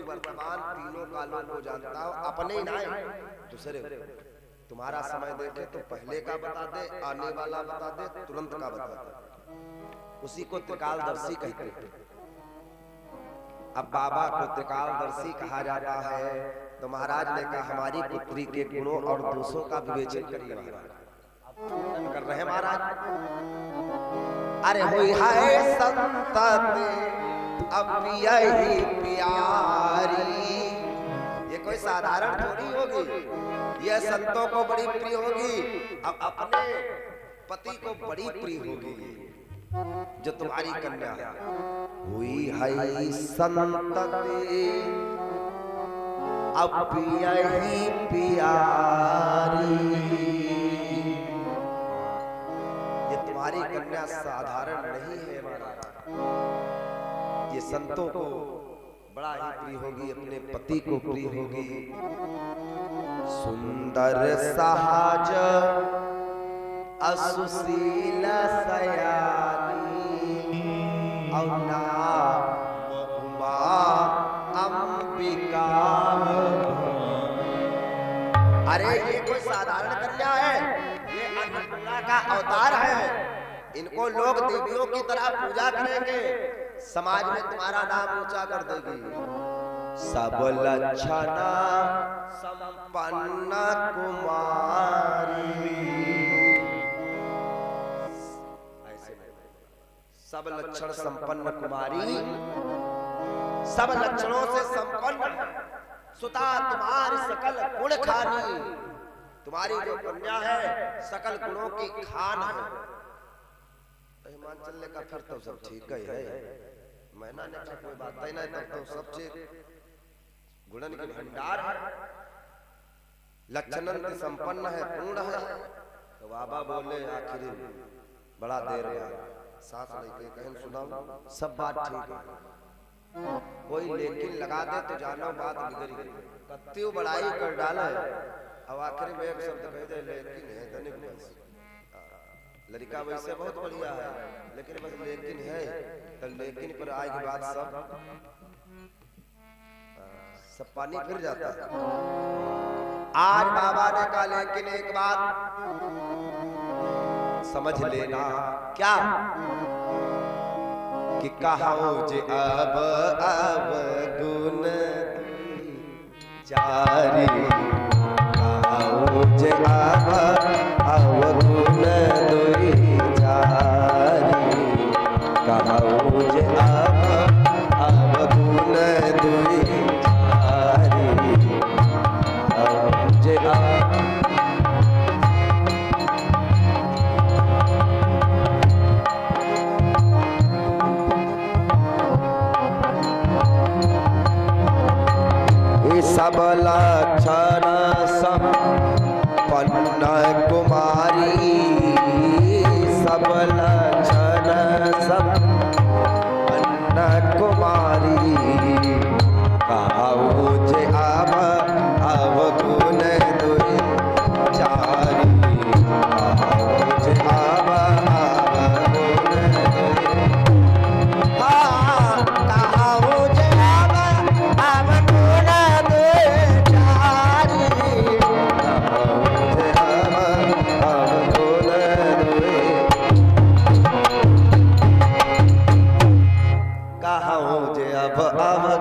वर्तमान तीनों कालों को जानता हो, अपने ही ना दूसरे। तुम्हारा समय देखे तो पहले का बता दे, आने वाला बता दे, तुरंत का बता दे। उसी को त्रिकालदर्शी कहते हैं। अब बाबा को त्रिकालदर्शी कहा जाता है तो महाराज ने कहा हमारी पुत्री के गुणों और दोषों का विवेचन करिए महाराज। कर रहे हैं महाराज। अरे हुई है संतति अब यही प्यारी, ये कोई साधारण थोड़ी होगी, ये संतों को बड़ी प्रिय होगी। अब अपने पति को बड़ी प्रिय होगी जो तुम्हारी कन्या हुई है संतति अब यही प्यारी। ये तुम्हारी कन्या साधारण नहीं है महाराज, ये संतों को बड़ा ही प्रिय होगी, अपने पति को प्रिय होगी। सुंदर सहज असुशील सयानी उमा अंबिका। अरे ये कोई साधारण कन्या है, ये अन्नपूर्णा का अवतार है। इनको लोग देवियों की तरह पूजा करेंगे, समाज में तुम्हारा नाम ऊंचा कर देगी। सब लक्षण संपन्न कुमारी, सब लक्षण संपन्न कुमारी, सब लक्षणों से संपन्न सुता तुम्हारी सकल गुण खानी। तुम्हारी जो कन्या है सकल गुणों की खान है। हिमाचल का फिर तो सब ठीक ही है, मैंने ने कोई बात ही नहीं, तब तो सब ठीक गुणन के भंडार है, लक्षणन से संपन्न है, पूर्ण है। तो बाबा बोले आखिर बड़ा देर गया, साथ लेके कहन सुनाओ, सब बात ठीक है, कोई लेकिन लगा दे तो जानो बात बिगड़ गई, कत्ती बड़ाई कर डाला है। अब आखिर में एक शब्द कह दे लेकिन है धनिक बस, लड़का वैसे बहुत बढ़िया है लेकिन बस लेकिन है, तो लेकिन पर आएगी बात सब पानी फिर जाता है। आज बाबा ने कहा लेकिन एक बात समझ लेना, क्या कि कहो जे अब गुण चारी, कहो जे अब गुण दुई चारी, कहो जे अब गुण दुई चारी, कहो जे सब लक्षण संपन्न कुमारी, सब लक्षण संपन्न कुमारी, कहो जे अब गुण दुई चारी, कहो जे अब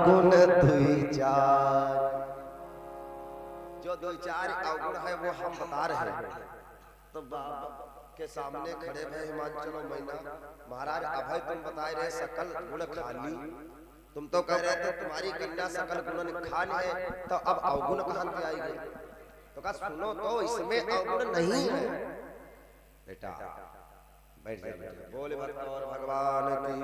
गुण चार अवगुण है वो हम बता रहे हैं। तो बाबा के सामने खड़े हैं हिमाचल मैना, महाराज अभय तुम बताए रहे सकल गुण खाली, तुम तो कह रहे थे तुम्हारी कन्या सकल गुण खान है, तो अब अवगुण कहां से आएगी? तो कहा सुनो तो इसमें अवगुण नहीं है बेटा, बैठ जाइए। बोले और भगवान की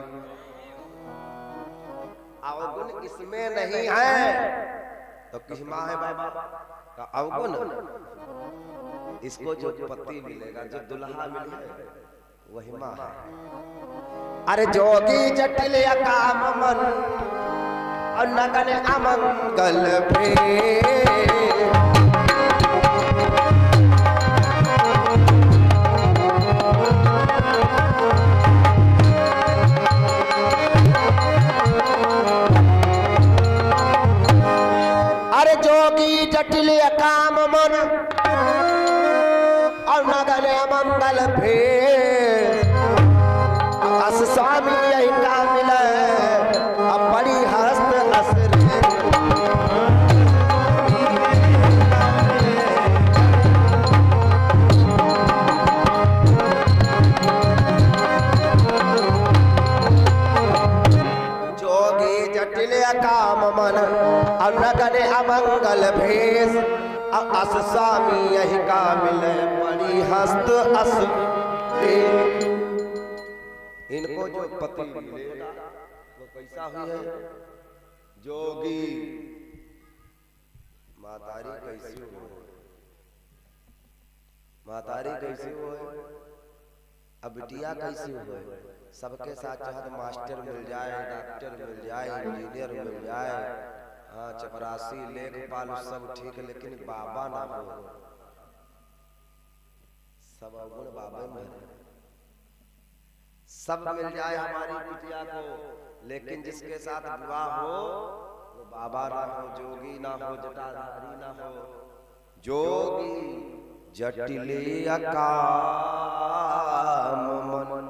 अवगुण इसमें नहीं है। तो किस माँ है बाबा का अवगुण? इसको जो पति मिलेगा, जो दुल्हा मिलेगा वही माँ है। अरे जोगी जटिल काम मन और नगन अमंगल पे, अरे जोगी जटिल काम मन और नगन मंगल भेष अस स्वामी यही का मिले अब बड़ी हस्त असर काम मन अनगन अमंगल भेष अस स्वामी यही का मिले बड़ी हस्त अस। इनको जो पति मिलेगा वो कैसा हुई है जोगी। मातारी कैसी हो, मातारी कैसी हो, अब बिटिया कैसी हो। सबके साथ चाहे मास्टर मिल जाए, डॉक्टर मिल जाए, इंजीनियर मिल जाए, हाँ चपरासी लेखपाल सब ठीक है, लेकिन बाबा ना हो। सब अवगुण बाबा में सब मिल जाए हमारी बिटिया को, लेकिन जिसके साथ विवाह हो वो बाबा ना हो, जोगी ना हो, जटाधारी ना हो। जोगी जटिल काम मन,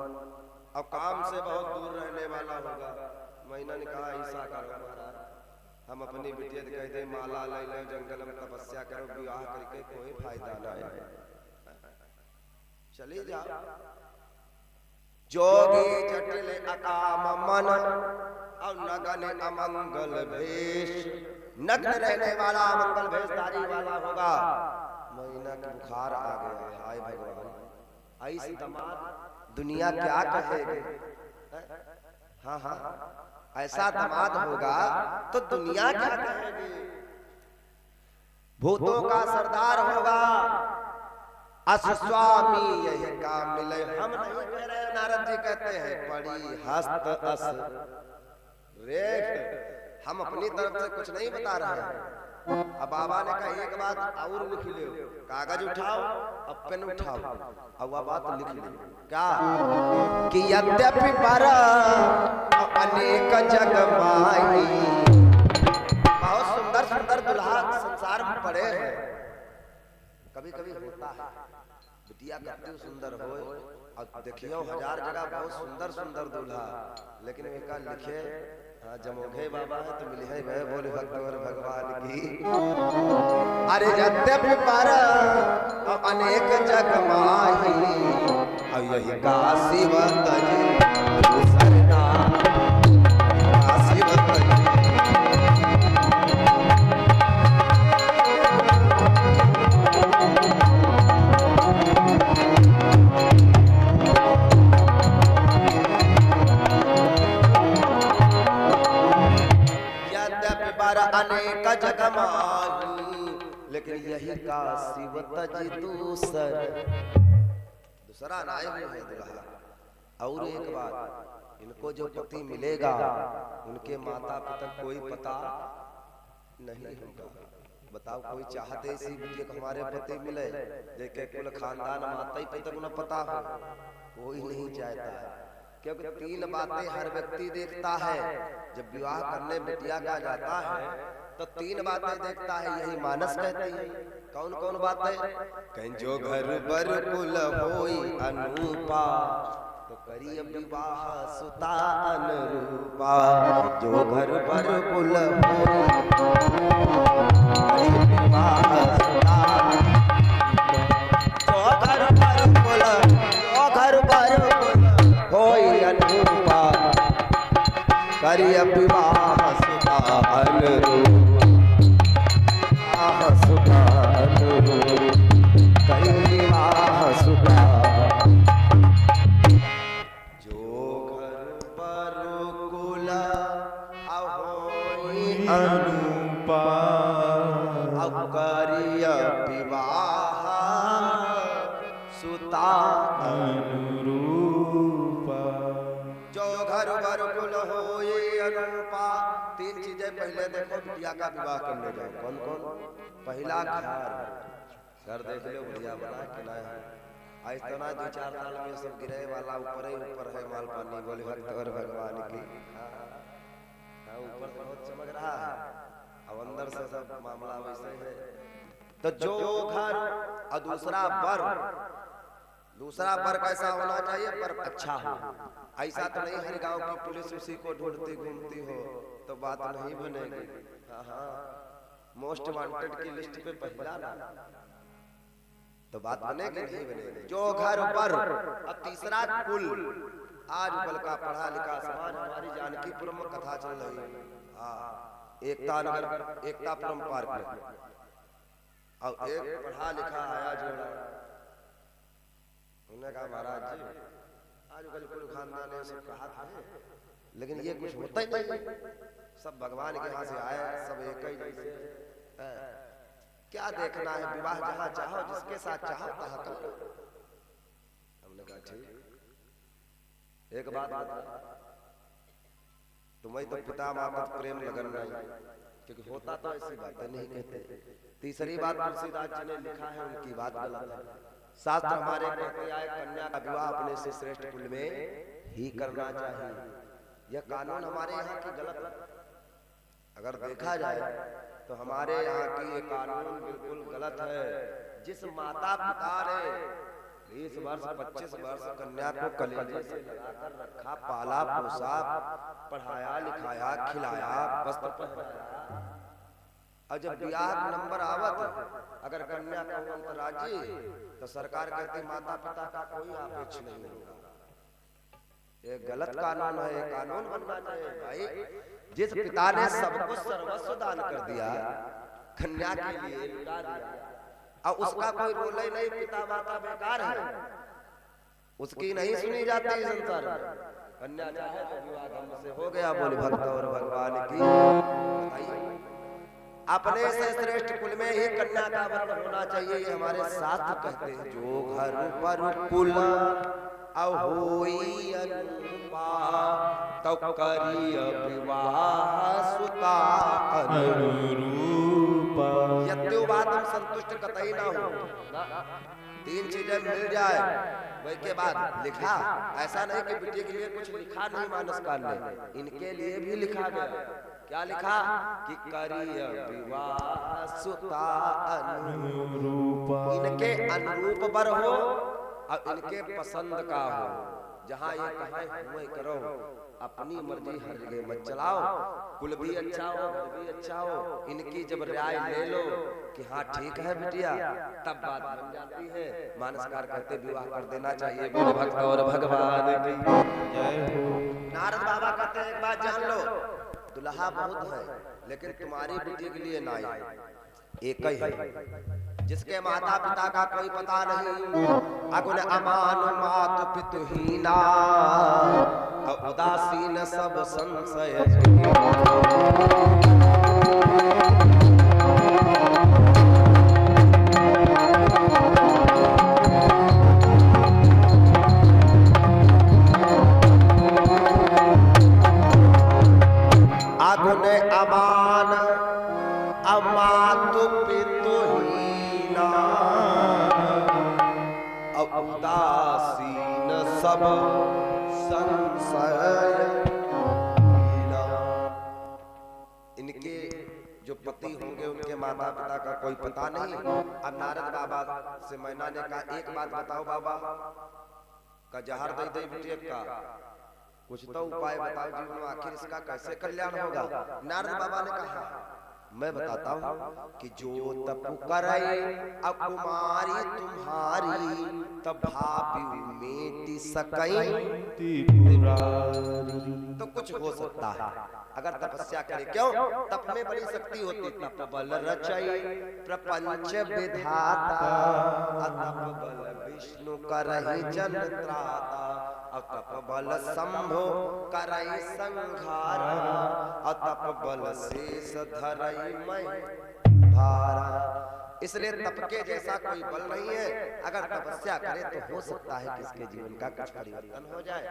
अब काम से बहुत दूर रहने वाला होगा। मैंने ने कहा ऐसा करो महाराज, हम अपनी बिटिया कह दे माला ले लो, जंगल में तपस्या करो, विवाह करके कोई फायदा ना है, चली जाओ। जोगी जटिल अकाम मन और नगन अमंगल भेष, नग्न रहने वाला मंगल भेषधारी वाला होगा। महीना की बुखार आ गया, हाय भगवान ऐसी दमाद दुनिया क्या कहेगी। हाँ हाँ ऐसा दामाद होगा तो दुनिया क्या कहेगी। भूतों का सरदार होगा अस स्वामी यही काम मिले। हम नहीं कह रहे, नारद जी कहते हैं बड़ी हस्त अस रेख। हम अपनी तरफ से कुछ नहीं बता रहे हैं। अब बाबा ने कहा एक बात और लिख लो, कागज उठाओ अब पेन उठाओ और वह बात लिख लो क्या कि यद्यपि पर अनेक जग माई। बहुत सुंदर सुंदर दुल्हा संसार में पड़े हैं। कभी कभी होता है बिटिया कितनी सुंदर हो और देखियो हजार जगह बहुत सुंदर सुंदर दूल्हा, लेकिन उनका लिखे हाँ जमोगे बाबा है तो मिले है वह बोले भक्त और भगवान की। अरे यद्यपि पर अनेक जग माही और यही काशी वतजी दूसरना काशी वतजी। अनेक जग माही लेकिन यही काशी वतजी दूसरा नाय है दुल्हा। और एक बात, इनको जो पति मिलेगा उनके माता पिता कोई पता नहीं होगा। बताओ कोई चाहते इसी बिटिया को हमारे पति मिले, देखे कुल खानदान माता ही पिता को न पता हो, कोई नहीं चाहता है। क्योंकि तीन बातें हर व्यक्ति देखता है। जब विवाह करने बिटिया का जाता है तो तीन बातें देखता है, यही मानस कहती है। कौन कौन बातें? कहीं जो घर बर कुल होई अनुपा तो करी विवाह सुता अनुरूपा। जो घर बर कुल होई विवाह सुता, जो घर बर कुल होई अनुपा करी विवाह सुता अनुरूपा। सुता अनुरूप करी विवाह सुता। जो घर पर कुल होई अनुपा करी विवाह सुता अनुरूपा। जो घर पर कुल होई अनुपा, तीन चीजें पहले देखो बिटिया का विवाह करने जाओ। कौन कौन? पहला घर देख लो बढ़िया बना कि ना है। आज तो ना 2-4 साल में सब गिरे वाला ऊपर ही ऊपर है माल पानी। बोले भक्त और भगवान की हाँ ऊपर बहुत चमक रहा है, अब अंदर उधर से सब मामला वैसे है। तो जो घर और दूसरा बर कैसा होना चाहिए, पर अच्छा हो। ऐसा तो नहीं हर गांव की पुलिस उसी को ढूंढती घूमती हो, तो बात नहीं बनेगी। हाँ, मोस्ट वांटेड की लिस्ट पे पहला ना, तो बात बनेगी नहीं बनेगी। जो घर पर और तीसरा कुल। आज कल का पढ़ा लिखा समाज, हमारी जानकीपुरम में कथा चल रही है। हाँ, एकतापुरम पार्क में, और एक पढ़ा लिखा आया जोड़ा, उन्होंने कहा महाराज जी आजकल कुल खानदान ने सब कहा था, लेकिन ये कुछ होता ही नहीं, सब भगवान के यहाँ से आए, सब एक ही जैसे। क्या देखना है, विवाह जहाँ चाहो जिसके साथ चाहो तहाँ करो। हमने कहा ठीक, एक बात बता, तुम्हें तो पिता माता प्रेम लगन नहीं, क्योंकि होता तो ऐसी बातें नहीं कहते। तीसरी बात तुलसीदास जी ने लिखा है, उनकी बात गलत है। शास्त्र हमारे कहते आए कन्या का विवाह अपने से श्रेष्ठ कुल में ही करना चाहिए। यह कानून हमारे यहाँ की गलत, अगर देखा जाए तो हमारे यहाँ की ये कानून बिल्कुल गलत है। जिस माता पिता ने 20 वर्ष 25 वर्ष कन्या को कलेजे से लगाकर रखा, पाला पोसा, पढ़ाया लिखाया, खिलाया, वस्त्र पहनाया, और जब ब्याह नंबर आवत अगर कन्या का अंतराजी, तो सरकार कहती माता पिता का कोई अपेक्ष नहीं होगा। ये गलत कानून है, ये कानून बनना चाहिए भाई। जिस पिता ने सबको सर्वस्व दान कर दिया, कन्या के लिए लुटा दिया, और उसका कोई रोल ही नहीं, पिता माता बेकार है, उसकी नहीं सुनी जाती संसार में। कन्या चाहे तो विवाह धर्म से हो गया, बोल भक्त और भगवान की। अपने से श्रेष्ठ कुल में ही कन्या का वर्ण होना चाहिए, ये हमारे शास्त्र कहते हैं। जो घर पर कुल होई अनुपा, तो करिय विवाह सुता अनुरूपा। यद्युवादम संतुष्ट कतई ना हो, 3 चीजें मिल जाए वही के बाद लिखा। ऐसा नहीं कि बेटे के लिए कुछ लिखा नहीं मानस काल ने, इनके लिए भी लिखा गया। क्या लिखा कि करिय विवाह सुता अनुरूप, इनके अनुरूप बर हो और इनके पसंद का हो। जहाँ ये कहे वही करो, अपनी मर्जी हर जगह मत चलाओ। कुल भी अच्छा हो, घर भी अच्छा हो, इनकी जब राय ले लो कि हाँ ठीक है बिटिया, तब बात बन जाती है। मानसकार कहते विवाह कर देना चाहिए। बोले भक्त और भगवान की जय हो। नारद बाबा कहते एक बात जान लो, दुल्हा बहुत है लेकिन तुम्हारी बेटी के लिए ना एक ही है, जिसके माता पिता का कोई पता नहीं, अगुन अमान मात पितुहीना, उदासीन सब संशय। अगुन अमान अमातु पितुहीना, उदासीन सब संशय। इनके जो पति होंगे उनके माता पिता का कोई पता नहीं। अब नारद बाबा से मैना ने कहा एक बात बताओ बाबा, का जहर दे दे बेटे का कुछ तो उपाय बताओ जीवन में, आखिर इसका कैसे कल्याण होगा। नारद बाबा ने कहा मैं बताता हूँ कि जो तप करे अकुमारी तुम्हारी, तब भाभी मेटी सकई तो कुछ हो सकता है अगर तपस्या करे। क्यों? तप में बड़ी शक्ति होती। तप बल रचई प्रपंच विधाता, तप बल विष्णु करहि जन त्राता, तप बल शंभो करई संघारा, तप बल शेष धरई मैं भारा। इसलिए तप के जैसा कोई बल नहीं है। अगर तपस्या करे तो हो सकता है कि इसके जीवन का कुछ परिवर्तन हो जाए।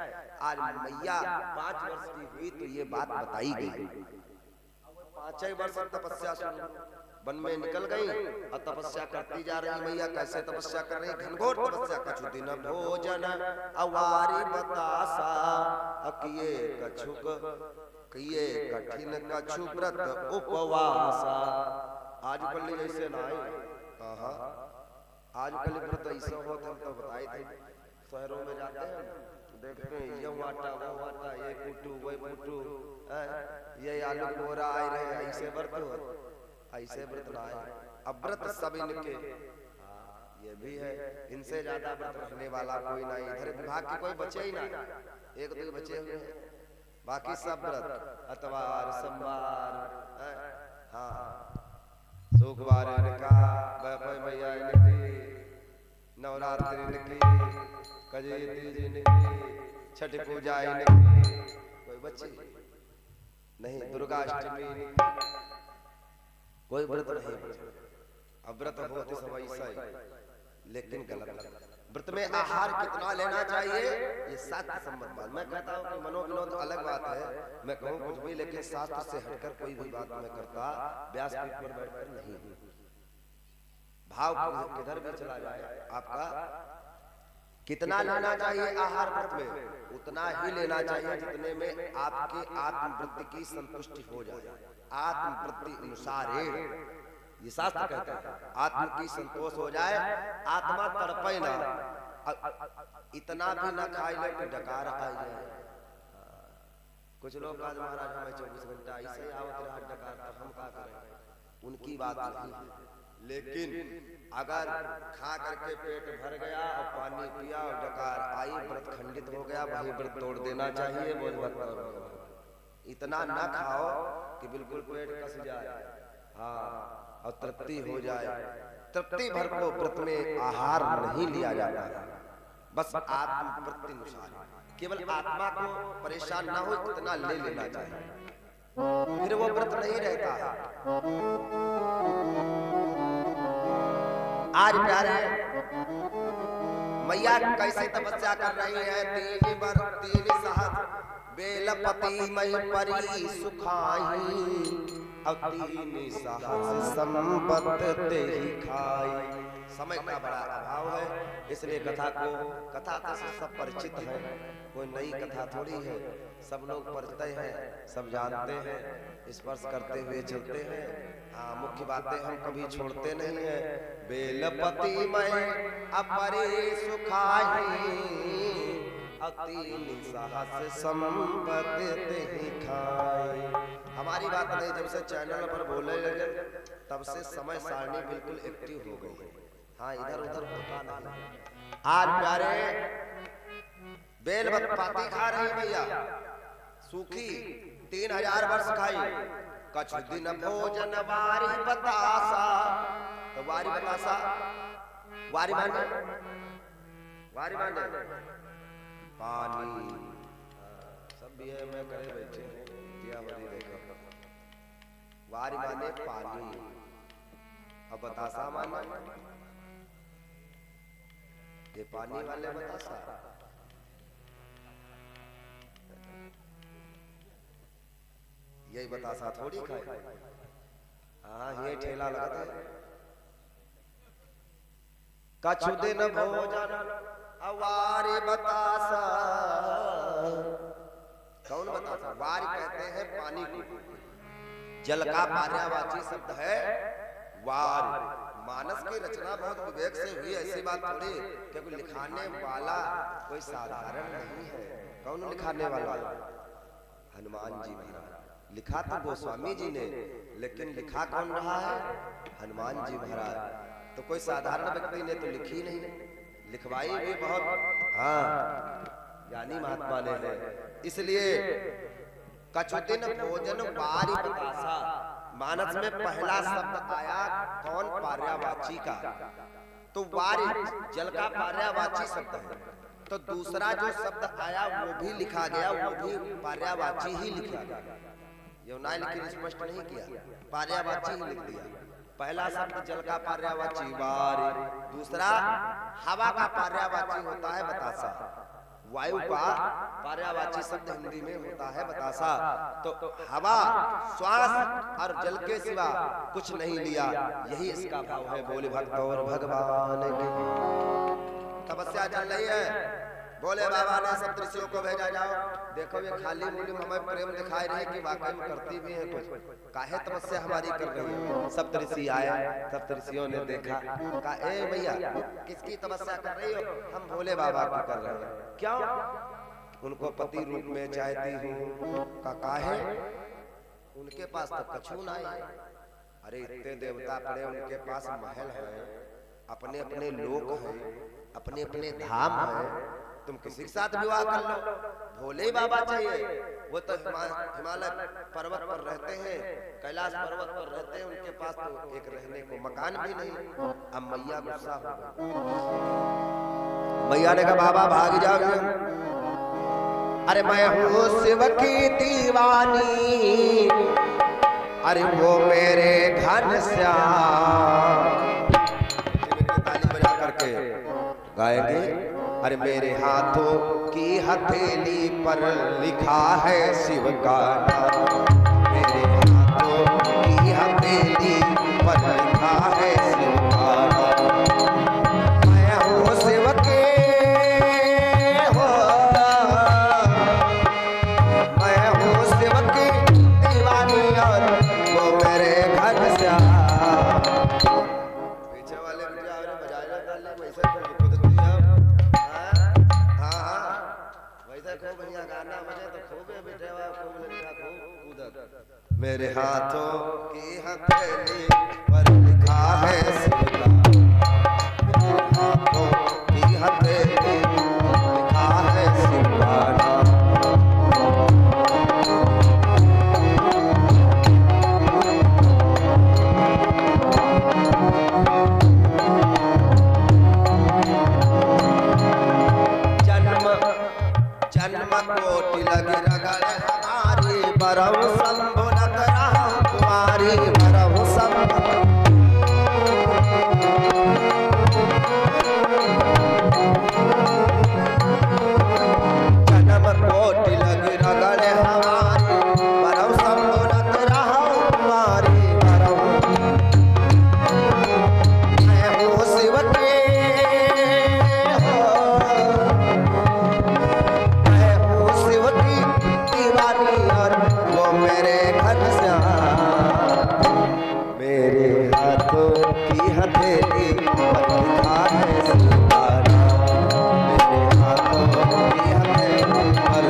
आज मैया 5 वर्ष की हुई तो ये बात बताई गई। 5 ही वर्ष तपस्या शुरू, वन में निकल गई और तपस्या करती जा रही। मैया कैसे तपस्या कर रही? घनघोर तपस्या। कछु दिन भोजन अवारी बतासा, अकिए कछुक किए कठिन कछु व्रत उपवासा। आजकल जैसे ना हाँ आजकल व्रत ऐसा होता हम तो बताए थे। शहरों में जाते हैं देखते हैं ये आटा वो आटा, ये कुटू वो कुटू, ये आलू बोरा आए रहे, ऐसे व्रत हो, ऐसे व्रत ना आए। अब व्रत सब इनके, ये भी है, इनसे ज्यादा व्रत रखने वाला कोई नहीं। इधर विभाग के कोई बचे ही ना, एक दो बचे हुए हैं, बाकी सब व्रत अतवार सोमवार, हाँ शुक्रवार इनका, मैया इनकी, नवरात्रि इनकी, कजरी तीज इनकी, छठ पूजा इनकी, कोई बच्चे नहीं, दुर्गाष्टमी कोई व्रत नहीं बचे। अब व्रत होते सब ऐसा ही, लेकिन गलत। व्रत में आहार कितना लेना चाहिए ये शास्त्र सम्मत बात। मैं कहता हूँ कि मनोविनोद अलग बात है, मैं कहूँ कुछ भी, लेकिन शास्त्र से हटकर कोई भी बात मैं करता व्यासपीठ पर बैठकर नहीं। भाव किधर भी चला जाए, आपका कितना लेना चाहिए आहार व्रत में, उतना ही लेना चाहिए जितने में आपके आत्मवृत्ति की संतुष्टि हो जाए। आत्मवृत्ति अनुसार ये शास्त्र कहता है, आत्मा की संतोष हो जाए, आत्मा तड़पे ना, इतना भी ना खाई ले कि डकार आ जाए। कुछ लोग आज महाराज हमें 24 घंटा ऐसे ही आवत रहा डकार, तो हम क्या करें, उनकी बात नहीं। लेकिन अगर खा करके पेट भर गया और पानी पिया और डकार आई, व्रत खंडित हो गया, वही व्रत तोड़ देना चाहिए। बोल इतना ना खाओ कि बिल्कुल पेट कस जाए, हाँ, और तृप्ति हो जाए। तृप्ति भर को व्रत में आहार नहीं लिया जाता है, बस आत्मवृत्ति अनुसार, केवल आत्मा को परेशान ना हो इतना ले लेना चाहिए, फिर वो व्रत नहीं रहता है। आज प्यारे मैया कैसे तपस्या कर रही है, तीन सहस्र बेलपति मई परी सुखाई, अब 3 सहस्र संपत ते ही खाई। समय का बड़ा अभाव है, इसलिए कथा से सब परिचित है, कोई नई कथा थोड़ी है, सब लोग परिचित हैं, सब जानते हैं, स्पर्श करते हुए चलते हैं। हाँ, मुख्य बातें हम कभी छोड़ते नहीं हैं। बेलपति मैं अपरे सुखाई, 3 सहस्र संपत ते ही खाई। हमारी बात नहीं, जब से चैनल पर बोले लगे तब से समय सारणी बिल्कुल एक्टिव हो गई है। हाँ, इधर उधर होता नहीं। आज प्यारे बेलपति खा रही भैया, सूखी 3000 वर्ष खाई, कछु दिन भोजन वारी बतासा। तो वारी बतासा, वारी माने पानी, सब भी है, मैं करे बैठे दिया देखो। वारी माने पानी, अब बतासा माने ये पानी वाले बतासा। यही बतासा थोड़ी खाए, हाँ ये ठेला लगता है। कछु दिन भोजन अवारी बतासा, कौन बतासा? वारी कहते हैं पानी को, जल का पर्यायवाची शब्द है वार। मानस की रचना बहुत विवेक से हुई, ऐसी बात थोड़ी, क्योंकि लिखाने वाला कोई साधारण नहीं है। कौन लिखाने वाला? हनुमान जी महाराज। लिखा तो गोस्वामी जी ने, लेकिन लिखा कौन रहा है? हनुमान जी महाराज। तो कोई साधारण व्यक्ति ने तो लिखी नहीं, लिखवाई भी बहुत, हाँ, ज्ञानी महात्मा ने है। इसलिए कछु दिन भोजन वारी बतासा, मानस में पहला शब्द आया कौन? पर्यायवाची का। तो वारी जल का पर्यायवाची शब्द है, तो दूसरा जो शब्द आया वो भी लिखा गया, वो भी पर्यायवाची ही लिखा गया। यमुना लेकिन स्पष्ट नहीं किया, पर्यायवाची ही लिख दिया। पहला शब्द जल का पर्यायवाची वारी, दूसरा हवा का पर्यायवाची होता है बतासा। वायु का पर्यायवाची शब्द हिंदी में होता है बतासा। तो हवा, श्वास और जल के सिवा कुछ नहीं लिया, यही इसका भाव है। बोले भक्त और भगवान की तपस्या चल रही है, बोले बाबा ने सब ऋषियों को भेजा, जाओ देखो ये खाली मूली हमें प्रेम दिखाई रही कि वाकई में करती भी है कुछ, काहे तपस्या हमारी कर रही है। सब ऋषि आए, सब ऋषियों ने देखा, कहा ए भैया किसकी तपस्या कर रही हो? हम भोले बाबा की कर रहे हैं। क्यों? उनको पति रूप में चाहती हूँ। का काहे? उनके पास तो कछु नहीं है। अरे इतने देवता पड़े, उनके पास महल है, अपने अपने लोक है, अपने अपने धाम है, तुम किसी के साथ विवाह कर लो, भोले बाबा चाहिए। वो तो हिमालय पर्वत पर रहते हैं, कैलाश पर्वत पर रहते हैं, उनके पास तो एक रहने को मकान भी नहीं। अब मैया गुस्सा हो गई, मैया ने कहा बाबा भाग जाओ। अरे मैं हूँ शिव की दीवानी, अरे वो मेरे घनश्याम। ताली बजा करके गाएंगे। अरे मेरे हाथों की हथेली पर लिखा है शिव का नाम, मेरे हाथों की हथेली पर लिखा है शिव का नाम। मैं हूँ शिव के हो, मैं हूँ शिव की दीवानी और वो मेरे घनश्याम। पीछे वाले बजाएगा ताली वैसे खूब बढ़िया गाना बजे तो खूब बिठेवा, खूब लड़का खूब कूदत। मेरे हाथों की हथेली पर लिखा है शिव का, मेरे हाथों की हथेली लिखा है शिव का नाम। जन्म कोटि लगी रगड़ हमारी, बरहु शंभु नत रहु कुमारी, बरहु शंभु। जन्म कोटि लगी रगड़ हमारी, बरहु शंभु नत रहु कुमारी, बरहु। मैं हूँ शिव के हो, और वो मेरे घनश्याम। मेरे हाथों की हथेली पर लिखा है शिव का नाम, मेरे हाथों की हथेली पर।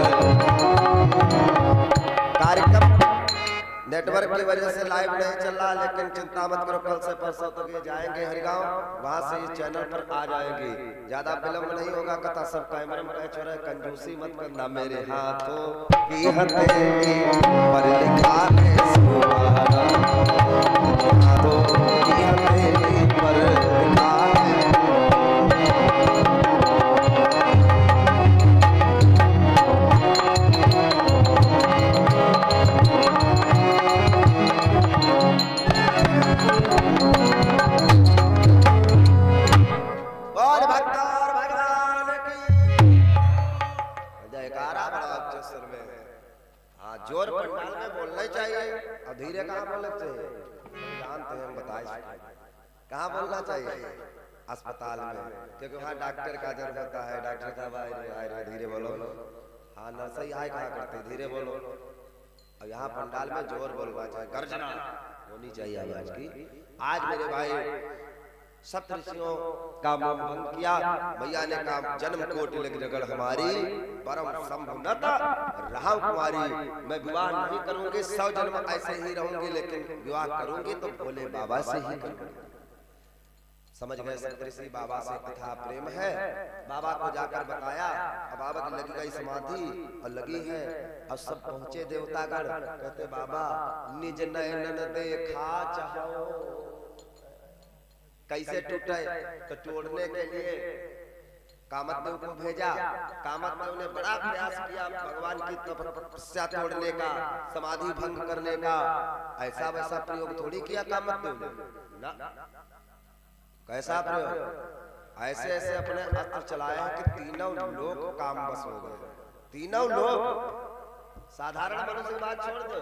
कार्यक्रम नेटवर्क की वजह से लाइव नहीं चल रहा, लेकिन चिंता मत करो, कल से परसों तक ये जाएंगे हरिगांव, वहां से इस चैनल पर आ जाएंगे, ज्यादा विलंब नहीं होगा। कथा सब कैमरे में कैच हो रहा है, कंजूसी मत करना। मेरे हाथों की हथेली पर लिखा है शिव का नाम, हाथों की हथेली पर लिखा है। जोर पंडाल में बोलना ही चाहिए, और धीरे कहाँ बोलना चाहिए? जानते हैं, हम बताए कहाँ बोलना चाहिए? अस्पताल में, क्योंकि वहाँ डॉक्टर का जरूरत होता है। डॉक्टर साहब आए धीरे बोलो, हाँ नर्स ही आए कहा करते धीरे बोलो। और यहाँ पंडाल में जोर बोलना चाहिए, गर्जना होनी चाहिए आवाज की। आज मेरे भाई सप्तऋषियों का भंग किया, मैया ने कहा जन्म कोटि लगी रगड़ हमारी, परम शंभु नत रहु कुमारी। मैं विवाह नहीं करूंगी, 100 जन्म ऐसे ही रहूंगी, लेकिन विवाह करूंगी तो भोले बाबा से ही करूंगी। समझ गए सप्तऋषि, बाबा से कथा प्रेम है। बाबा को जाकर बताया, अब बाबा की लगी गई समाधि और लगी है। अब सब पहुंचे देवतागण, कहते बाबा निज नयन देखा चाहो। कैसे टूटे? तो तोड़ने के लिए कामतदेव को भेजा। कामतदेव ने बड़ा प्रयास किया भगवान की तपस्या तोड़ने का, समाधि भंग करने का। ऐसा वैसा प्रयोग थोड़ी किया कामतदेव ने ना। कैसा प्रयोग? ऐसे ऐसे अपने अस्त्र चलाया है कि तीनों लोग काम बस हो गए। तीनों लोग, साधारण मनुष्य की बात छोड़ दो,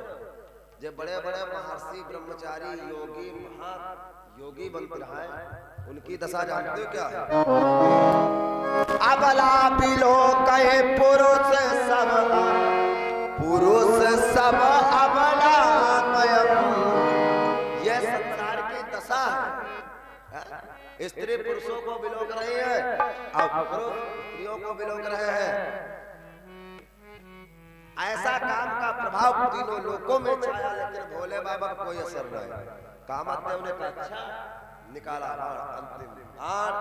जो बड़े बड़े महर्षि ब्रह्मचारी योगी महा योगी बनते रहे उनकी दशा जानते हो क्या है? अबला बिलो कहे पुरुष सब अबला ये संसार की दशा है। स्त्री पुरुषों को बिलोक रही है और पुरुष स्त्रियों को बिलोक रहे हैं। ऐसा काम का प्रभाव तीनों लोकों में छाया, लेकिन भोले बाबा को कोई असर नहीं। कामदेव ने कहा अच्छा, निकाला बाण, अंतिम बाण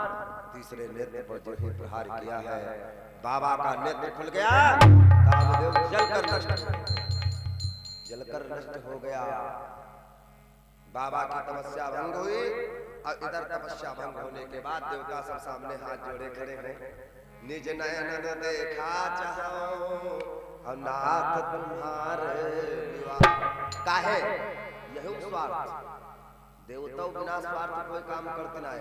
तीसरे नेत्र पर जो ही प्रहार किया है, बाबा का नेत्र खुल गया। कामदेव जलकर नष्ट हो गया। बाबा की तपस्या भंग हुई और इधर तपस्या भंग होने के बाद देवता सब सामने हाथ जोड़े खड़े हैं। निज नयन देखा चाहो और नाथ तुम्हारे विवाह काहे, यही स्वार्थ। देवताओं बिना स्वार्थ कोई काम करते ना है,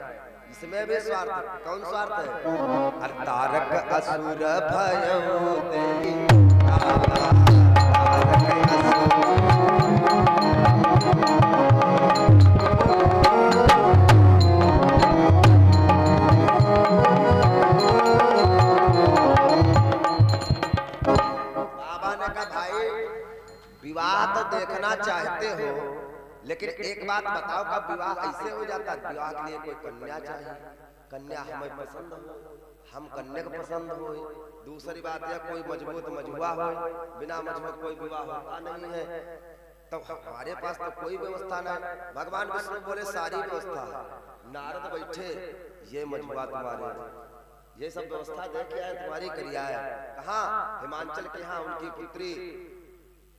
इसमें भी स्वार्थ। कौन स्वार्थ है? तारक असुर भयो देहि विवाह तो देखना चाहते हो, लेकिन एक बात बताओ, कब विवाह ऐसे हो जाता है? विवाह के लिए कोई कन्या चाहिए, कन्या हमें पसंद हो, हम कन्या को पसंद हो। दूसरी बात है कोई मजबूत मजुआ हो, बिना मजबूत कोई विवाह होता नहीं है। तो हमारे पास तो कोई व्यवस्था नहीं। भगवान विष्णु बोले सारी व्यवस्था। नारद बैठे, ये मजुआ तुम्हारे, ये सब व्यवस्था देखे आए, तुम्हारी करिया है। कहाँ? हिमाचल के यहाँ उनकी पुत्री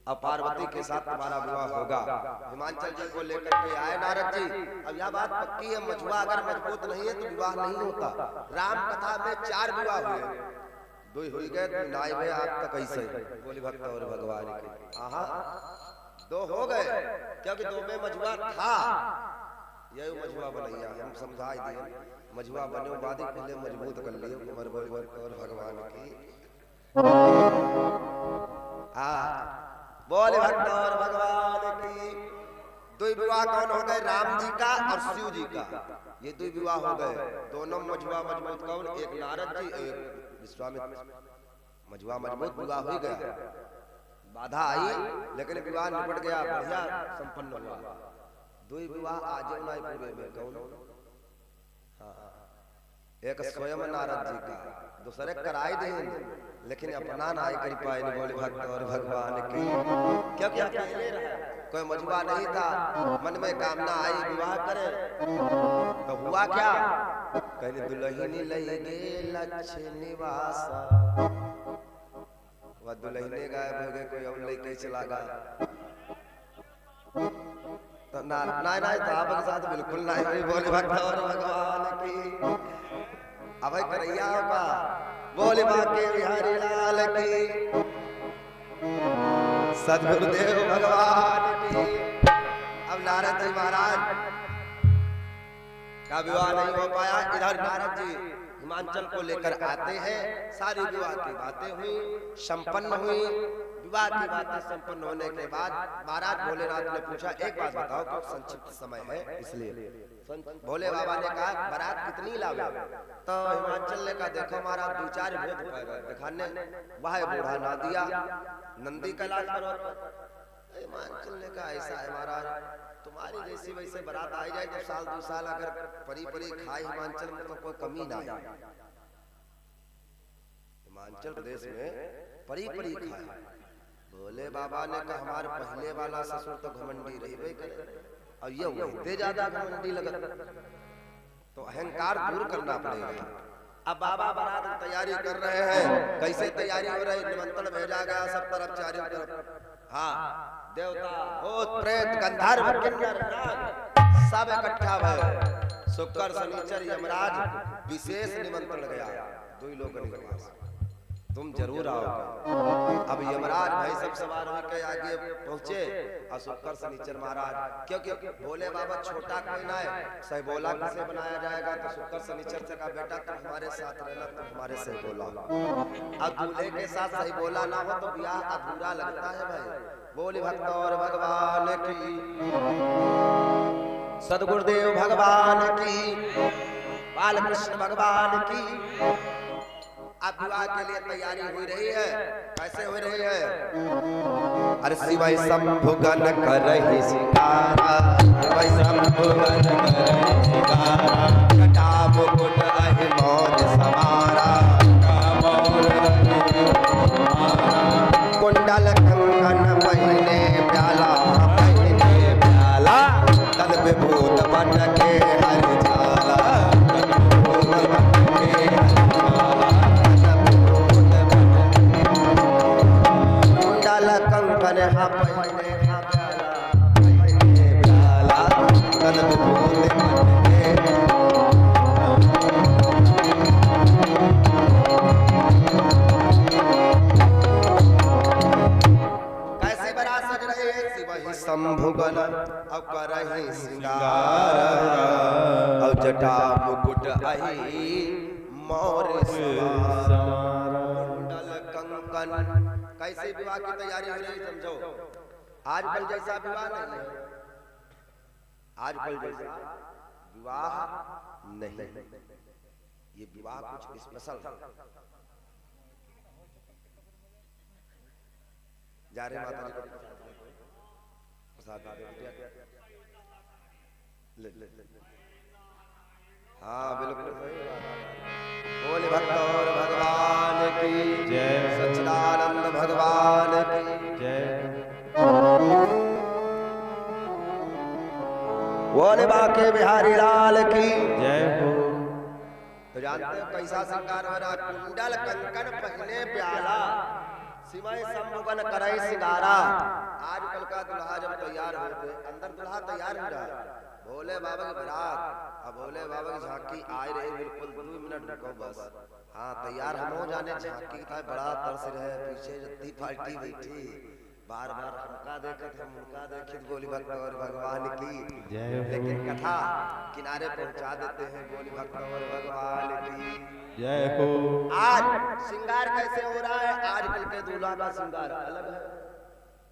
अब पार्वती के साथ तुम्हारा विवाह होगा। हिमाचल जी को लेकर के आए नारद जी। अब यह बात पक्की है, मजुआ अगर मजबूत नहीं है तो विवाह नहीं होता। राम कथा में 4 विवाह हुए, 2 हो गए, 3 नाई में आप तक कैसे बोली भक्त और भगवान के। आहा 2 हो गए, क्योंकि 2 में मजुआ था। यही मजुआ बनैया हम समझा दिए। मजुआ बने बाद ही पहले मजबूत कर लिए उमर बोली भक्त और भगवान की। बोले भक्त और भगवान की। 2 विवाह कौन हो गए? राम जी का और शिव जी का। ये 2 विवाह हो गए। दोनों मजुआ मजबूत कौन? एक नारद जी, एक विश्वामित्र। मजुआ मजबूत, विवाह हो गया। बाधा आई लेकिन विवाह निपट गया, बढ़िया संपन्न हुआ। 2 विवाह आज पूरे में कौन? एक स्वयं नारद जी का, दूसरे कराई देंगे लेकिन अपना ना कर पाए। बोले भक्त और भगवान की, क्योंकि अकेले रहे, कोई मजुआ नहीं था। मन में कामना आई विवाह करे, तो हुआ क्या? कहने दुल्हनी लगे लक्ष्य निवासा, वह दुल्हने गायब हो गए, कोई और लेके चला गया। तो ना साहब के साथ बिल्कुल नहीं। बोले भक्त और भगवान की। अब करैया होगा, बोले बाके बिहारी लाल की, सदगुरुदेव भगवान की। अब नारद जी महाराज का विवाह नहीं हो पाया। इधर नारद जी हिमाचल को लेकर आते हैं। सारी विवाह की बातें हुई, संपन्न हुई। विवाह की बातें संपन्न होने के बाद महाराज भोलेनाथ ने पूछा, एक बात बताओ, क्योंकि संक्षिप्त समय है इसलिए। भोले बाबा ने कहा बारात कितनी लावे? तो हिमाचल ने कहा देखो महाराज 2-4 भेद दिखाने, वह बूढ़ा ना दिया, नंदी का लाज करो। हिमाचल ने कहा ऐसा है महाराज, तुम्हारी जैसी वैसे बारात आई जाए तो साल 2 साल अगर परी खाए हिमाचल में तो कोई कमी ना है। हिमाचल प्रदेश में परी खाए। भोले बाबा ने कहा हमारे पहले वाला ससुर तो घमंडी रही करे, और ये उतने ज्यादा घमंडी लगत, तो अहंकार दूर करना पड़ेगा। अब बाबा बारात तैयारी कर रहे हैं। कैसे तैयारी हो रही? निमंत्रण भेजा गया सब तरफ, चारों तरफ। हाँ, देवता भूत प्रेत गंधर्व किन्नर नाग सब इकट्ठा भय। शुक्र शनिचर यमराज विशेष निमंत्रण गया 2 लोगों के पास, तुम जरूर आओगे। अब यमराज भाई सब सवार होकर आगे पहुंचे और शुक्र शनिचर महाराज, क्योंकि भोले बाबा छोटा कोई ना है, सहबोला किसे बनाया जाएगा? तो शुक्र शनिचर से कहा बेटा तुम हमारे साथ रहना, तुम हमारे सहबोला। अब दूल्हे के साथ सहबोला ना हो तो ब्याह अधूरा लगता है भाई। बोले भक्त और भगवान की, सदगुरुदेव भगवान की, बालकृष्ण भगवान की। अब विवाह के लिए तैयारी हो रही है। कैसे हो रही है? अरे शिवाय शंभु गण करहि सिंगारा, शिवाय शंभु गण करहि सिंगारा, जटा मुकुट अहि मौज समारा, कुंडल कंकन पहिने प्याला, पहिने प्याला, तद विभूत बन के हरि झाला, कंकन हा पहिने हा प्याला, पहिने प्याला, तद विभूत बन के। कैसे बारात सज रही है? शिवहि शंभु गण अब करहि सिंगार, अब जटा मुकुट अहि मौर सवार, कुंडल कंकन। कैसे विवाह की तैयारी हो रही समझो। आजकल जैसा विवाह नहीं है, आजकल जैसा विवाह नहीं, ये विवाह कुछ स्पेशल। जा रहे माता जी को प्रसाद ले ले ले। हाँ बिल्कुल सही बात। बोले भक्त और भगवान की जय, सच्चिदानंद भगवान की जय, बोले बाके बिहारी लाल की जय हो। तो जानते हो कैसा श्रृंगार हो रहा? कुंडल कंकन पहिने प्याला, शिवाय शंभु गण करहि सिंगारा। आजकल का दुल्हा जब तैयार होते, अंदर दुल्हा तैयार हो रहा है, भोले बाबा की बारात, अब भोले बाबा की झांकी आए रही, बिल्कुल 2 मिनट रुको बस। हाँ तैयार हम हो जाने, झांकी का बड़ा तरस रहे, पीछे जत्ती पार्टी बैठी, बार बार हमका देखे थे, उनका देखे, बोली भक्त और भगवान की जय। लेकिन कथा किनारे पहुंचा देते हैं, बोली भक्त और भगवान की जय हो। आज श्रृंगार कैसे हो रहा है? आजकल के दूल्हा का श्रृंगार अलग है,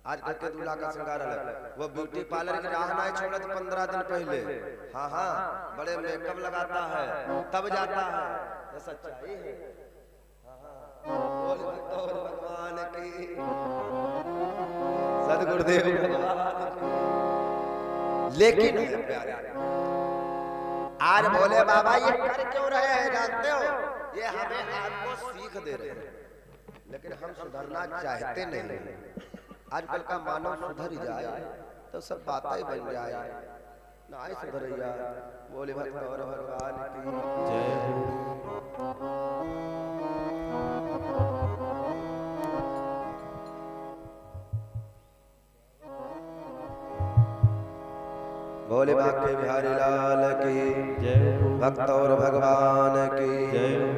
आजकल के दूल्हा का श्रृंगार अलग। वो ब्यूटी पार्लर की राह नहीं छोड़त 15 दिन पहले, हाँ हाँ बड़े मेकअप लगाता है तब जाता है, ये सच्चाई है। बोले भक्त और भगवान की, सदगुरुदेव भगवान की। लेकिन आज भोले बाबा ये कर क्यों रहे हैं जानते हो? ये हमें आपको सीख दे रहे हैं, लेकिन हम सुधरना चाहते नहीं। आजकल का मानव सुधर ही जाए तो सब बातें बन जाए, ना ही सुधरैया। बोले भक्त और भगवान की जय हो। बोले बाके बिहारी लाल की जय हो, भक्त और भगवान की जय हो।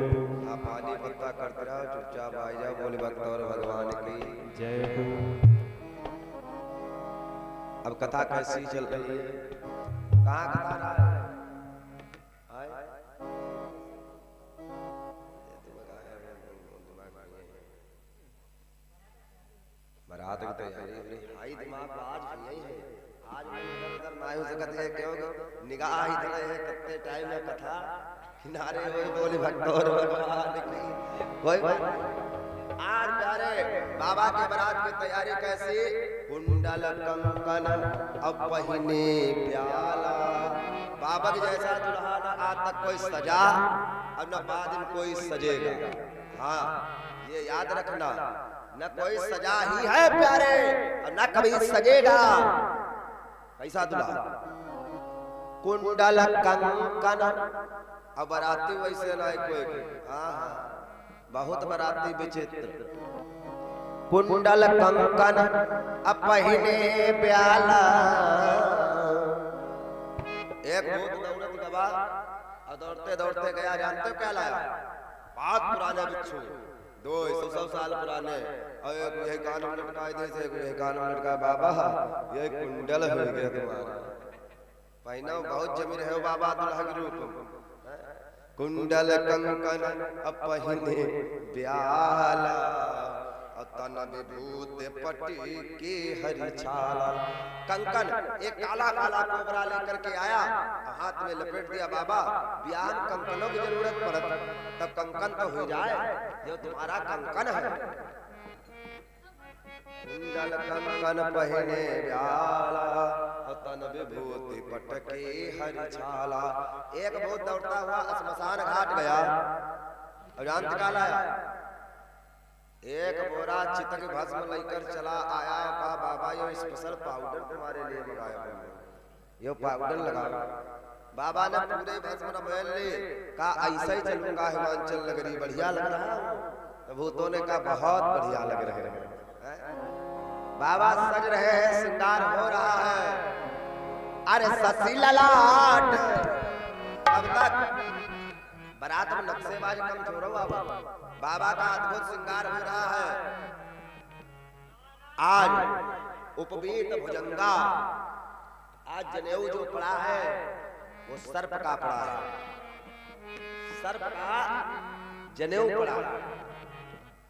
आप पानी पत्ता करते रहो, चुपचाप आ जाओ। बोले भक्त और भगवान की जय हो। अब कथा कैसी चल रही है? कहाँ कथा रहा है? बारात की तैयारी हो रही, हाई दिमाग आज यही है। आज मैं इधर ना हो सकते हैं, क्यों निगाह इधर है, कितने टाइम में कथा किनारे हुए। बोले भक्त और भगवान की कोई। आज प्यारे बाबा के बारात की तैयारी कैसी? कुंडल कंकन अब पहिने प्याला। बाबा के जैसा दुल्हा न आज तक कोई सजा, अब न बाद में कोई सजेगा। हाँ ये याद रखना, न कोई सजा ही है प्यारे और न कभी सजेगा। कैसा दुल्हा? कुंडल कंकन। अब बाराती वैसे नहीं कोई, हाँ बहुत बाराती विचित्र। कुंडल कंकन अब पहिने प्याला। एक भूत दौड़त गवा और दौड़ते दौड़ते गया, जानते हो क्या लाया? बहुत पुराने बिच्छू, 200 साल पुराने, और एक यही कान में लटकाए दे से, यही कान में लटका। बाबा ये कुंडल हो गया तुम्हारा, पहना बहुत जमी रहे हो बाबा दुल्हा के रूप। कुंडल कंकन अब पहिने प्याला, तन विभूत पट्टी की हरी छाला। कंकन एक काला काला कोबरा लेकर के आया, हाथ में लपेट दिया। बाबा ब्याह कंकनों की जरूरत पड़त, तब कंकन तो हो जाए, जो तुम्हारा कंकन है। कुंडल कंकन पहने ब्याला, तन विभूति पटके हरी छाला। एक बहुत दौड़ता हुआ श्मशान घाट गया, अजांत काल आया, एक बोरा चितक भस्म लेकर चला आया। कहा बाबा ये स्पेशल पाउडर तुम्हारे लिए मंगाया हूं, ये पाउडर लगा। बाबा ने पूरे भस्म रमेल ले, कहा ऐसा ही चलूंगा हिमाचल नगरी, बढ़िया लग रहा है। तो भूतों ने कहा बहुत बढ़िया लग रहे हैं। बाबा सज रहे हैं, श्रृंगार हो रहा है। अरे ससी ललाट, अब तक बारात में नक्शेबाजी कम छोड़ो बाबा, बाबा का अद्भुत श्रृंगार हो रहा है। आज उपवीत भुजंगा, आज जनेऊ जो पड़ा है वो सर्प का पड़ा है, सर्प का जनेऊ पड़ा है,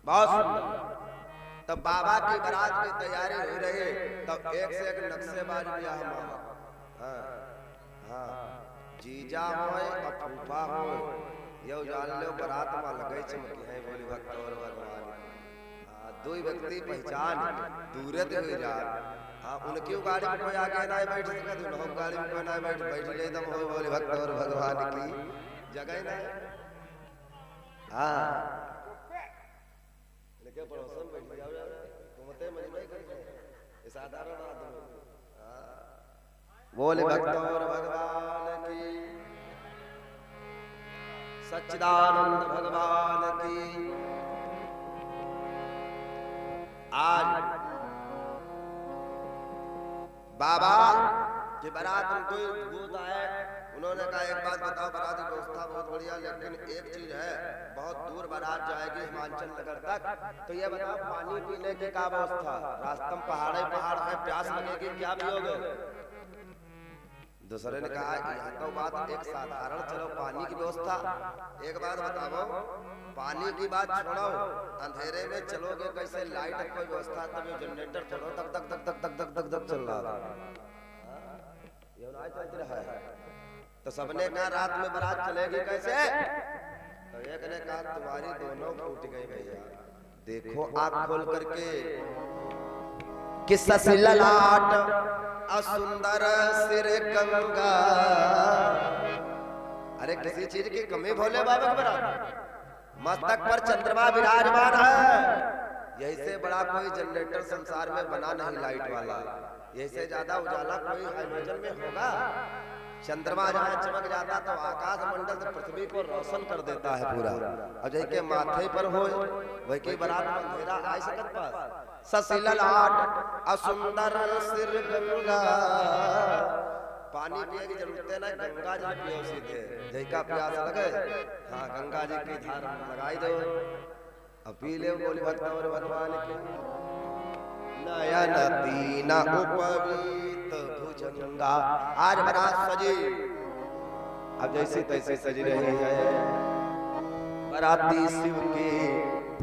बहुत सुंदर। तब बाबा की बारात की तैयारी हो रही है, तब एक से एक नक्शेबाज किया हमारा। हाँ हाँ, जीजा होए और फूफा होए, यो जान लो बारात में लगे चमकी है, बोली भक्त और भगवान। दो व्यक्ति पहचान दूरे तो हो जा। हाँ, उनकी गाड़ी में कोई आगे ना बैठ सके, तो गाड़ी में कोई ना बैठ ले दम हो, बोली भक्त और भगवान की जगह ना। हाँ लेकिन पड़ोसन बैठ जाओ यार, घूमते मजबूरी कर साधारण आदमी। बोले भक्त और भगवान की, सच्चिदानंद भगवान की। आज बाबा की बारात में कोई भूत आए, उन्होंने कहा एक बात बताओ, बारात की व्यवस्था बहुत बढ़िया, लेकिन एक चीज है, बहुत दूर बारात जाएगी हिमाचल नगर तक, तो ये बताओ पानी पीने की क्या व्यवस्था? रास्ते में पहाड़ है, प्यास लगेगी, क्या पियोगे? दूसरे ने कहा यह तो बात एक साधारण, चलो पानी की व्यवस्था। एक बात बताओ, पानी की बात छोड़ो, अंधेरे में चलोगे कैसे? लाइट कोई व्यवस्था, तब जनरेटर चलो, तक तक तक तक तक तक तक चल रहा है। तो सबने कहा रात में बारात चलेगी कैसे? तो एक ने कहा तुम्हारी दोनों फूट गई भैया, देखो आँख खोल करके कि ससी ललाट असुंदर सिर गंगा। अरे किसी चीज की कमी भोले बाबा की बारात, मस्तक पर चंद्रमा विराजमान है। यही से बड़ा कोई जनरेटर संसार में बना नहीं लाइट वाला, यही से ज्यादा उजाला कोई हाइड्रोजन में होगा। चंद्रमा जहाँ चमक जाता तो आकाश मंडल से पृथ्वी को रोशन कर देता है पूरा। और जैसे के माथे पर हो वही की बारात में अंधेरा आ सकत पास। ससी ललाट असुंदर सिर गंगा, पानी पिए की जरूरत है ना, गंगा जी पियो सीधे, जय का प्यास लगे, हाँ गंगा जी की धार लगाई दो, अब पी ले। बोली भक्त और भगवान की, नयन तीना उपवीत भुजंगा। आज बारात सजी, अब जैसे तैसे सज रही है। बाराती शिव के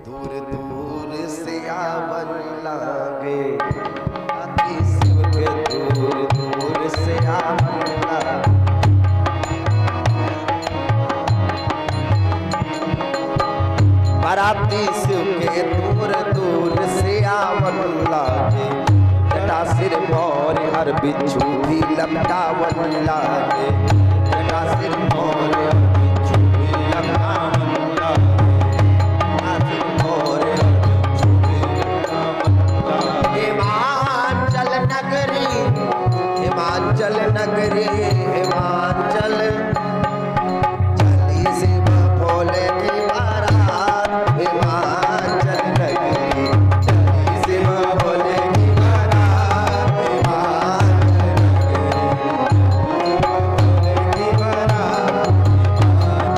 दूर दूर से आवन लागे, बाराती शिव के दूर दूर से आवन लागे। बाराती शिव के दूर दूर से आवन लागे, जटा सिर और हर बिच्छू भी लपटावन लागे, जटा सिर और हर बिच्छू भी लपटावन लागे, और बिच्छू भी लपटावन लागे। हिमाचल नगरी, हिमाचल नगरी, हिमाचल चली शिव भोले की बारात, हिमाचल नगरी चली शिव भोले की बारात, हिमाचल नगरी की बारात,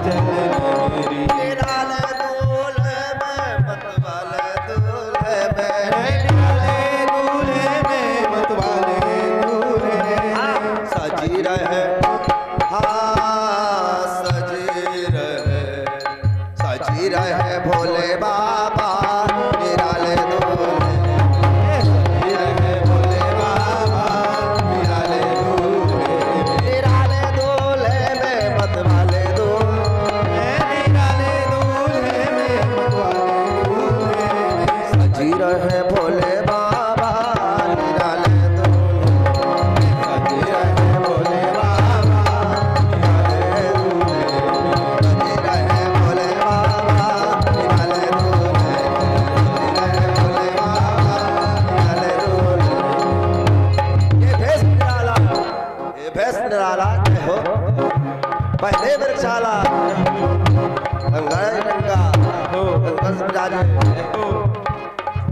हिमाचल नगरी। निराल दूल्हे में मतवाले दूल्हे में, निराले दूल्हे में मतवाले दूल्हे, सजी रहे, हाँ सजी रहे, सजी रहे भोले बाबा, निराले निराला हो पहले वृक्षाला गंगाई गंगा बस बिराजे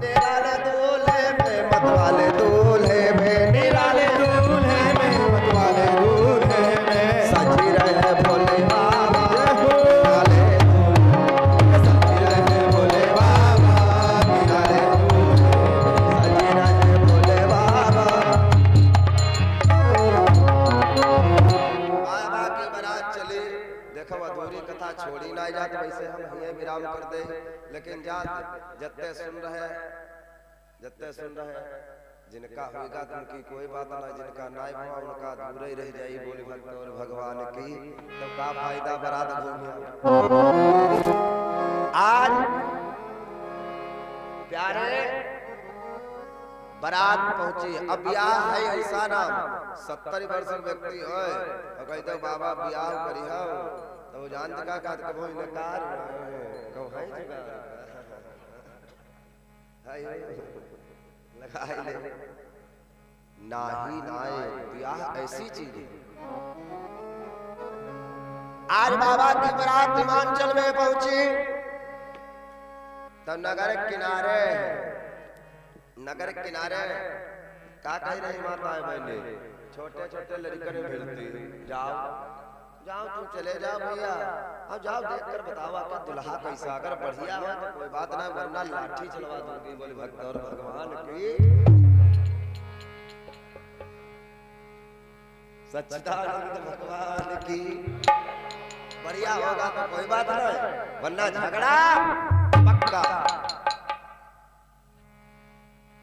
निराले दूल्हे में मतवाले दूल्हे में निराले दूल्हे में मतवाले दूल्हे में सजी रहे भोले बाबा निराले सजी रहे भोले बाबा निराले सजी रहे भोले बाबा। बाबा की बारात चली, देखो अधूरी कथा छोड़ी ना जात, वैसे हम ये विराम कर दे, लेकिन जात जत्ते सुन रहे जिनका होगा तो उनकी कोई बात ना, जिनका नाई हुआ उनका दूर ही रह जाई बोले भक्त और भगवान की, तो का फायदा बारात घूमने। आज प्यारे बारात पहुंची, अब ब्याह है ऐसा ना 70 वर्ष व्यक्ति होए और कहते तो बाबा ब्याह करी हो तो जान का कबो इनकार कहूं है जगह लगाई ले नाही नाए ब्याह ऐसी चीज है। आज बाबा की बारात हिमाचल में पहुंची तो नगर किनारे का कह रही माता बहने, छोटे छोटे लड़कन भेजती जाओ जाओ तुम चले जाओ भैया, अब जाओ देखकर बताओ आपका दुल्हा कैसा, अगर बढ़िया हो तो कोई बात ना, वरना लाठी चलवा दूंगी बोले भक्त और भगवान की। सच्चिदानंद भगवान की बढ़िया होगा तो कोई बात नहीं, वरना झगड़ा पक्का।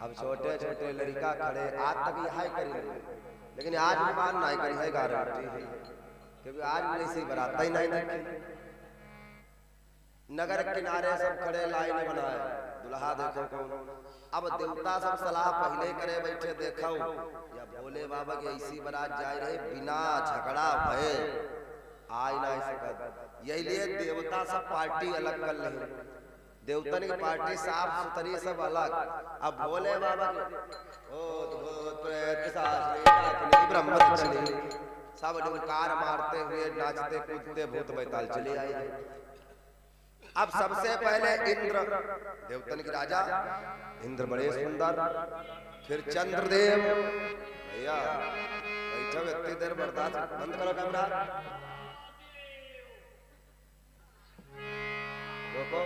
अब छोटे छोटे लड़का खड़े आज तक यह करी, लेकिन आज भी मान नहीं करी है गारंटी है, क्योंकि आज भी ऐसी बरात ही नहीं देखी। नगर किनारे सब खड़े लाइन बनाए, दुल्हा देखो कौन। अब देवता सब सलाह पहले करे बैठे देखो या भोले बाबा की ऐसी बारात जाए रहे बिना झगड़ा भये आ नहीं सकत, यही लिए देवता सब पार्टी अलग कर ले, देवतन की पार्टी साफ सुथरी सब अलग। अब भोले बाबा भूत प्रेत ब्रह्मचारी सब डुमकार मारते हुए नाचते कूदते भूत बैताल चले आए। अब सबसे पहले इंद्र देवतन के राजा इंद्र बड़े सुंदर, फिर चंद्रदेव भैया बैठो इतनी देर बर्दाश्त बंद करो कैमरा रोको